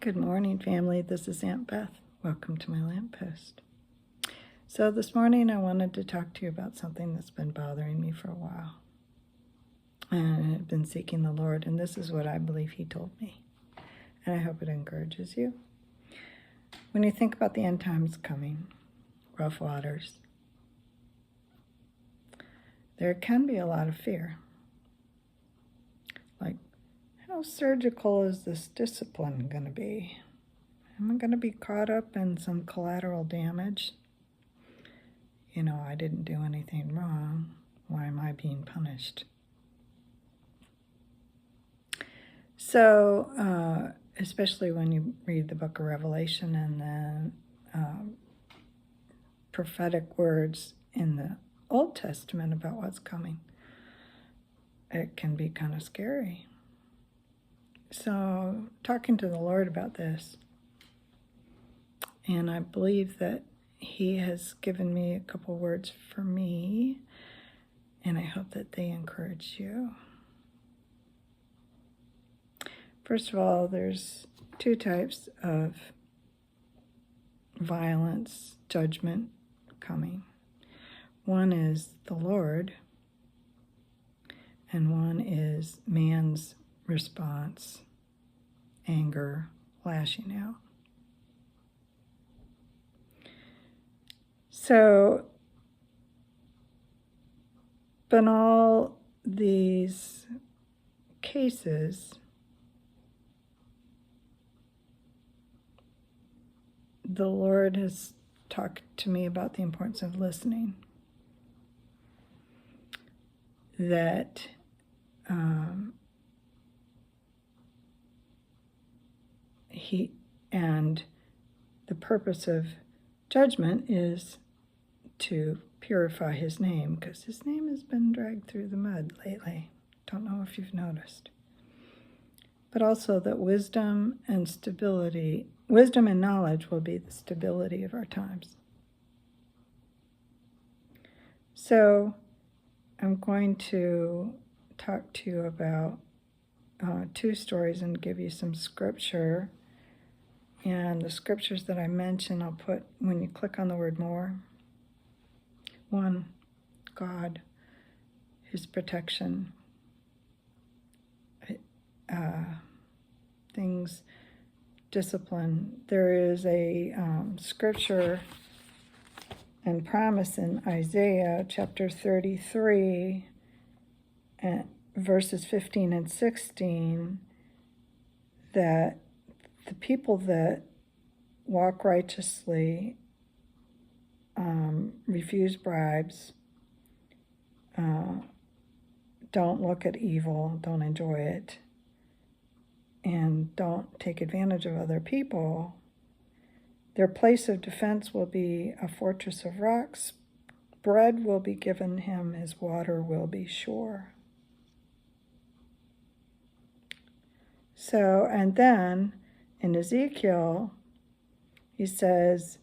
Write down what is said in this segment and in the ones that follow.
Good morning, family. This is Aunt Beth. Welcome to my lamppost. So this morning I wanted to talk to you about something that's been bothering me for a while. And I've been seeking the Lord, and this is what I believe He told me. And I hope it encourages you. When you think about the end times coming, rough waters, there can be a lot of fear. Like, how surgical is this discipline going to be? Am I going to be caught up in some collateral damage? You know, I didn't do anything wrong. Why am I being punished? So, especially when you read the book of Revelation and the prophetic words in the Old Testament about what's coming, it can be kind of scary. So, talking to the Lord about this, and I believe that He has given me a couple words for me, and I hope that they encourage you. First of all, there's two types of violence, judgment coming. One is the Lord, and one is man's response, anger, lashing out. So, but in all these cases, the Lord has talked to me about the importance of listening. That He, and the purpose of judgment is to purify His name, because His name has been dragged through the mud lately. Don't know if you've noticed. But also that wisdom and knowledge will be the stability of our times. So I'm going to talk to you about two stories and give you some scripture. And the scriptures that I mention, I'll put when you click on the word more. One, God, His protection, things, discipline. There is a scripture and promise in Isaiah chapter 33, verses 15 and 16, that the people that walk righteously, refuse bribes, don't look at evil, don't enjoy it, and don't take advantage of other people, their place of defense will be a fortress of rocks. Bread will be given him, his water will be sure. So, and then in Ezekiel, he says,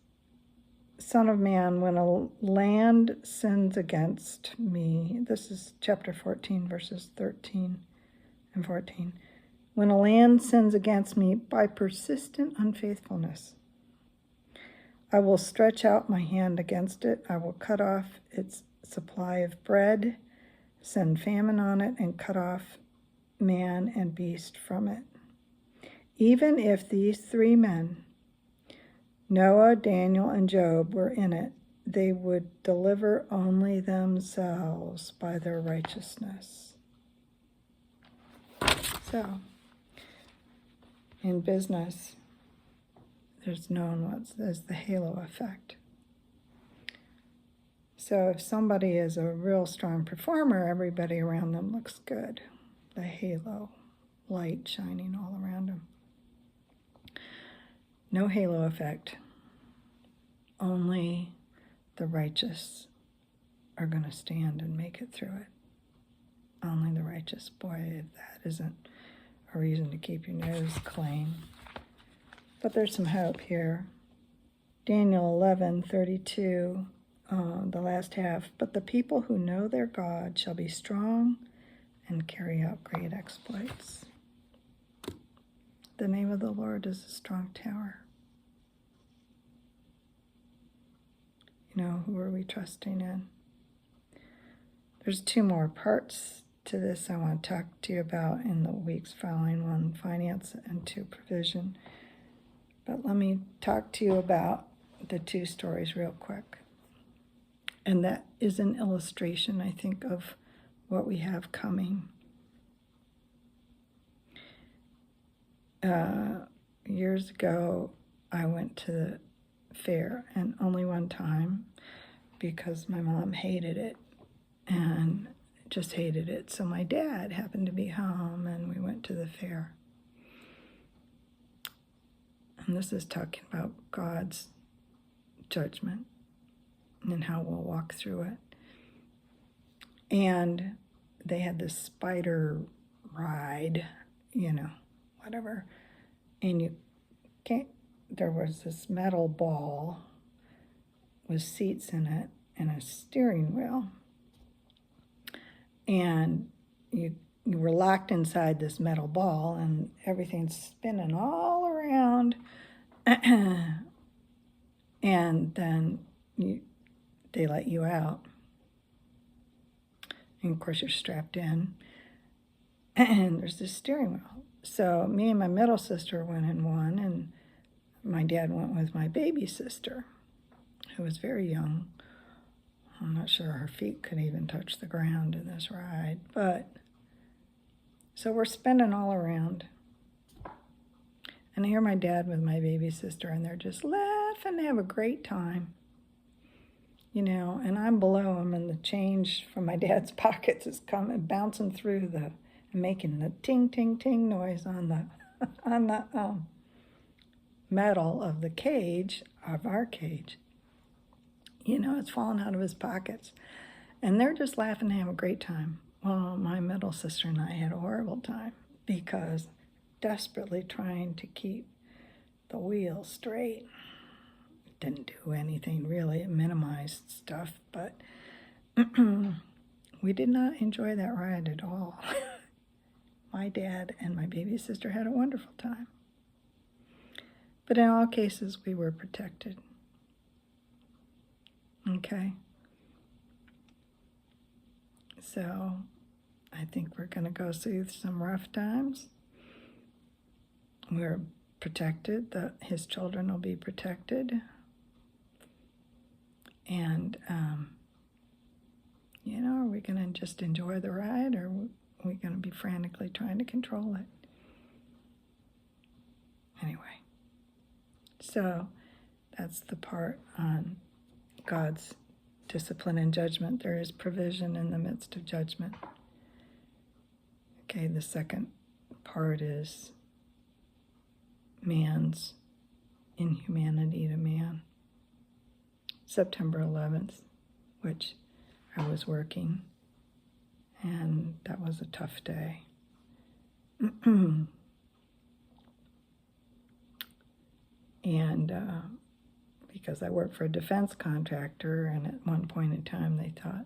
Son of man, when a land sins against me, this is chapter 14, verses 13 and 14. When a land sins against me by persistent unfaithfulness, I will stretch out my hand against it. I will cut off its supply of bread, send famine on it, and cut off man and beast from it. Even if these three men, Noah, Daniel, and Job, were in it, they would deliver only themselves by their righteousness. So, in business, there's known as the halo effect. So if somebody is a real strong performer, everybody around them looks good. The halo, light shining all around them. No halo effect. Only the righteous are going to stand and make it through it. Only the righteous. Boy, that isn't a reason to keep your nose clean. But there's some hope here. Daniel 11:32, the last half. But the people who know their God shall be strong and carry out great exploits. The name of the Lord is a strong tower. You know, who are we trusting in? There's 2 more parts to this I want to talk to you about in the weeks following. 1, finance, and 2, provision. But let me talk to you about the 2 stories real quick. And that is an illustration, I think, of what we have coming. Years ago, I went to the fair, and only one time, because my mom hated it, and just hated it. So my dad happened to be home, and we went to the fair. And this is talking about God's judgment and how we'll walk through it. And they had this spider ride, you know, whatever. And you can't, there was this metal ball with seats in it and a steering wheel. And you were locked inside this metal ball, and everything's spinning all around. And then they let you out. And of course, you're strapped in. And there's this steering wheel. So me and my middle sister went in one, and my dad went with my baby sister, who was very young. I'm not sure her feet could even touch the ground in this ride. But so we're spinning all around. And I hear my dad with my baby sister, and they're just laughing. They have a great time. You know, and I'm below them, and the change from my dad's pockets is coming, bouncing through the, making the ting, ting, ting noise on the metal of the cage, of our cage. You know, it's falling out of his pockets. And they're just laughing and having a great time. Well, my middle sister and I had a horrible time, because desperately trying to keep the wheel straight. Didn't do anything really. It minimized stuff, but we did not enjoy that ride at all. My dad and my baby sister had a wonderful time. But in all cases, we were protected. Okay? So I think we're going to go through some rough times. We're protected. His children will be protected. And, you know, are we going to just enjoy the ride, or are we going to be frantically trying to control it? Anyway, so that's the part on God's discipline and judgment. There is provision in the midst of judgment. Okay, the second part is man's inhumanity to man. September 11th, which I was working, and that was a tough day. And because I work for a defense contractor, and at one point in time they thought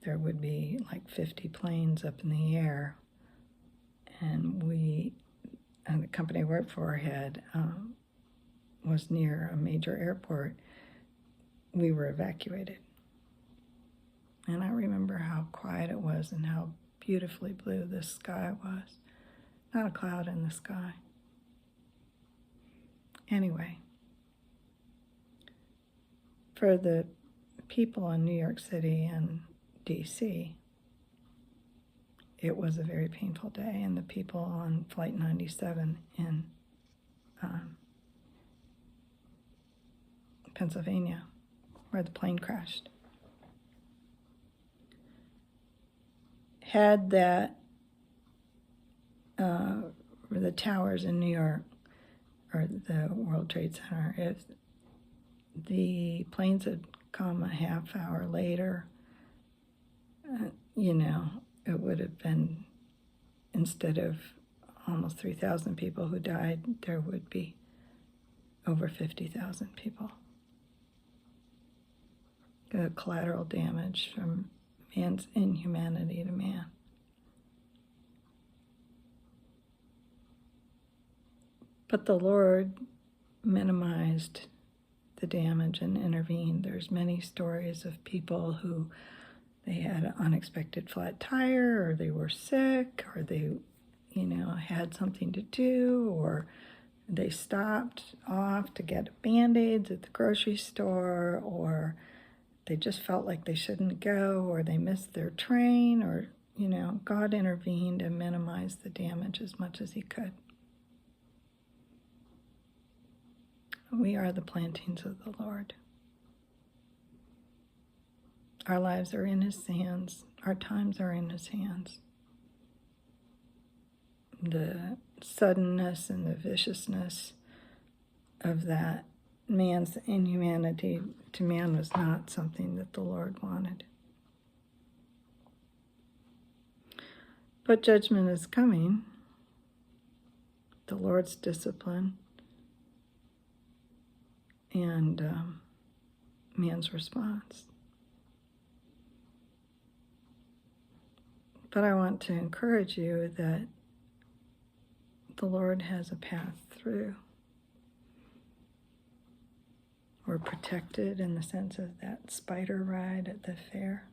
there would be like 50 planes up in the air, and the company I worked for was near a major airport. We were evacuated. And I remember how quiet it was and how beautifully blue the sky was. Not a cloud in the sky. Anyway, for the people in New York City and D.C., it was a very painful day, and the people on Flight 97 in Pennsylvania, where the plane crashed, had that, the towers in New York, or the World Trade Center, if the planes had come a half hour later, you know, it would have been, instead of almost 3,000 people who died, there would be over 50,000 people. Collateral damage from man's inhumanity to man. But the Lord minimized the damage and intervened. There's many stories of people who they had an unexpected flat tire, or they were sick, or they, had something to do, or they stopped off to get Band-Aids at the grocery store, or they just felt like they shouldn't go, or they missed their train, or, God intervened and minimized the damage as much as he could. We are the plantings of the Lord. Our lives are in his hands. Our times are in his hands. The suddenness and the viciousness of that man's inhumanity to man was not something that the Lord wanted. But judgment is coming. The Lord's discipline and man's response. But I want to encourage you that the Lord has a path through. We're protected in the sense of that spider ride at the fair.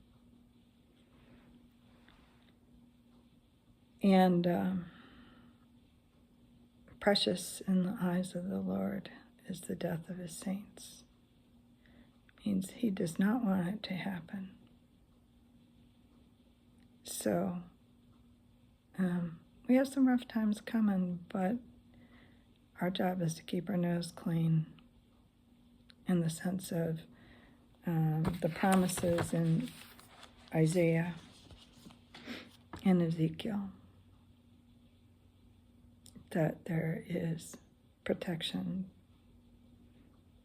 And precious in the eyes of the Lord is the death of his saints. Means he does not want it to happen. So, we have some rough times coming, but our job is to keep our nose clean in the sense of the promises in Isaiah and Ezekiel that there is protection.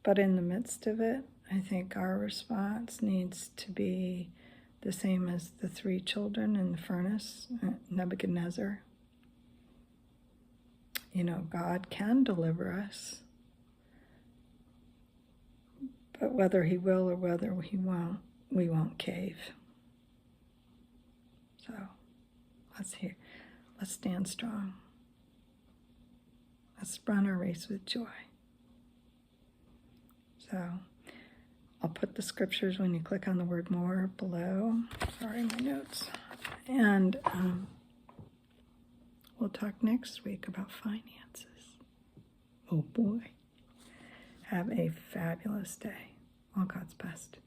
But in the midst of it, I think our response needs to be the same as the 3 children in the furnace, Nebuchadnezzar. God can deliver us, but whether he will or whether he won't, we won't cave. So let's stand strong. Let's run our race with joy. So I'll put the scriptures when you click on the word more below. Sorry, my notes. And we'll talk next week about finances. Oh boy. Have a fabulous day. All God's best.